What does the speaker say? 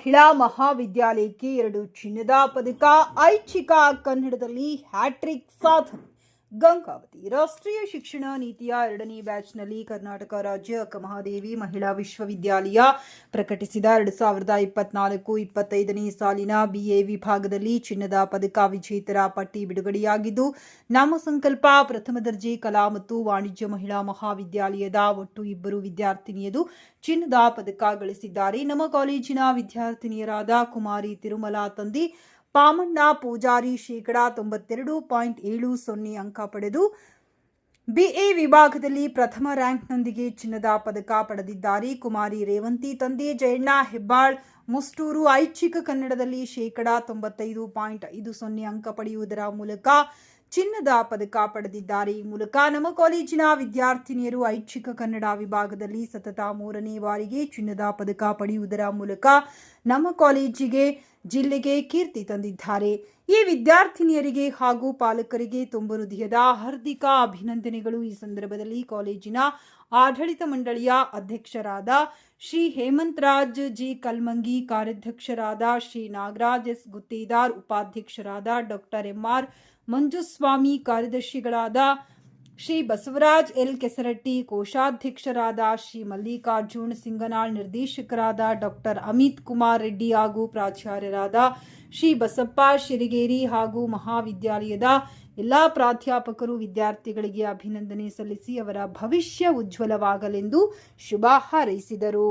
ಮಹಿಳಾ ಮಹಾವಿದ್ಯಾಲಯಕ್ಕೆ 2 ಚಿನ್ನದ ಪದಕ, ಐಚ್ಛಿಕ ಕನ್ನಡದಲ್ಲಿ ಹ್ಯಾಟ್ರಿಕ್ ಸಾಧನೆ. ಗಂಗಾವತಿ ರಾಷ್ಟ್ರೀಯ ಶಿಕ್ಷಣ ನೀತಿಯ 2ನೇ ಬ್ಯಾಚ್ನಲ್ಲಿ ಕರ್ನಾಟಕ ರಾಜ್ಯ ಅಕ್ಕಮಹಾದೇವಿ ಮಹಿಳಾ ವಿಶ್ವವಿದ್ಯಾಲಯ ಪ್ರಕಟಿಸಿದ 2024-25ನೇ ಸಾಲಿನ BA ವಿಭಾಗದಲ್ಲಿ ಚಿನ್ನದ ಪದಕ ವಿಜೇತರ ಪಟ್ಟಿ ಬಿಡುಗಡೆಯಾಗಿದ್ದು, ನಾಮಸಂಕಲ್ಪ ಪ್ರಥಮ ದರ್ಜೆ ಕಲಾ ಮತ್ತು ವಾಣಿಜ್ಯ ಮಹಿಳಾ ಮಹಾವಿದ್ಯಾಲಯದ ಒಟ್ಟು 2 ವಿದ್ಯಾರ್ಥಿನಿಯರು ಚಿನ್ನದ ಪದಕ ಗಳಿಸಿದ್ದಾರೆ. ನಮ್ಮ ಕಾಲೇಜಿನ ವಿದ್ಯಾರ್ಥಿನಿಯರಾದ ಕುಮಾರಿ ತಿರುಮಲಾ ತಂದಿ ಪಾಮಣ್ಣ ಪೂಜಾರಿ 92.70 ಅಂಕ ಪಡೆದು BA ವಿಭಾಗದಲ್ಲಿ ಪ್ರಥಮ ರ್ಯಾಂಕ್ನೊಂದಿಗೆ ಚಿನ್ನದ ಪದಕ ಪಡೆದಿದ್ದಾರೆ. ಕುಮಾರಿ ರೇವಂತಿ ತಂದೆ ಜಯಣ್ಣ ಹೆಬ್ಬಾಳ್ ಮುಷ್ಟೂರು ಐಚ್ಛಿಕ ಕನ್ನಡದಲ್ಲಿ 95.50 ಅಂಕ ಪಡೆಯುವುದರ ಮೂಲಕ ಚಿನ್ನದ ಪದಕ ಪಡೆದಿದ್ದಾರೆ. ಈ ಮೂಲಕ ನಮ್ಮ ಕಾಲೇಜಿನ ವಿದ್ಯಾರ್ಥಿನಿಯರು ಐಚ್ಛಿಕ ಕನ್ನಡ ವಿಭಾಗದಲ್ಲಿ ಸತತ 3ನೇ ಬಾರಿಗೆ ಚಿನ್ನದ ಪದಕ ಪಡೆಯುವುದರ ಮೂಲಕ ನಮ್ಮ ಕಾಲೇಜಿಗೆ ಜಿಲ್ಲೆಗೆ ಕೀರ್ತಿ ತಂದಿದ್ದಾರೆ. ಈ ವಿದ್ಯಾರ್ಥಿನಿಯರಿಗೆ ಹಾಗೂ ಪಾಲಕರಿಗೆ ತುಂಬ ಹೃದಯದ ಹಾರ್ದಿಕ ಅಭಿನಂದನೆಗಳು. ಈ ಸಂದರ್ಭದಲ್ಲಿ ಕಾಲೇಜಿನ ಆಡಳಿತ ಮಂಡಳಿಯ ಅಧ್ಯಕ್ಷರಾದ ಶ್ರೀ ಹೇಮಂತರಾಜ್ ಜಿ ಕಲ್ಮಂಗಿ, ಕಾರ್ಯಾಧ್ಯಕ್ಷರಾದ ಶ್ರೀ ನಾಗರಾಜ್ ಎಸ್ ಗುತ್ತೇದಾರ್, ಉಪಾಧ್ಯಕ್ಷರಾದ ಡಾಕ್ಟರ್ MR ಮಂಜುಸ್ವಾಮಿ, ಕಾರ್ಯದರ್ಶಿಗಳಾದ ಶ್ರೀ ಬಸವರಾಜ್ ಎಲ್ ಕೆಸರಟ್ಟಿ, ಕೋಶಾಧ್ಯಕ್ಷರಾದ ಶ್ರೀ ಮಲ್ಲಿಕಾರ್ಜುನ್ ಸಿಂಗನಾಳ್, ನಿರ್ದೇಶಕರಾದ ಡಾಕ್ಟರ್ ಅಮಿತ್ ಕುಮಾರ್ ರೆಡ್ಡಿ ಹಾಗೂ ಪ್ರಾಚಾರ್ಯರಾದ ಶ್ರೀ ಬಸಪ್ಪ ಶಿರಿಗೇರಿ ಹಾಗೂ ಮಹಾವಿದ್ಯಾಲಯದ ಎಲ್ಲ ಪ್ರಾಧ್ಯಾಪಕರು ವಿದ್ಯಾರ್ಥಿಗಳಿಗೆ ಅಭಿನಂದನೆ ಸಲ್ಲಿಸಿ ಅವರ ಭವಿಷ್ಯ ಉಜ್ವಲವಾಗಲೆಂದು ಶುಭ ಹಾರೈಸಿದರು.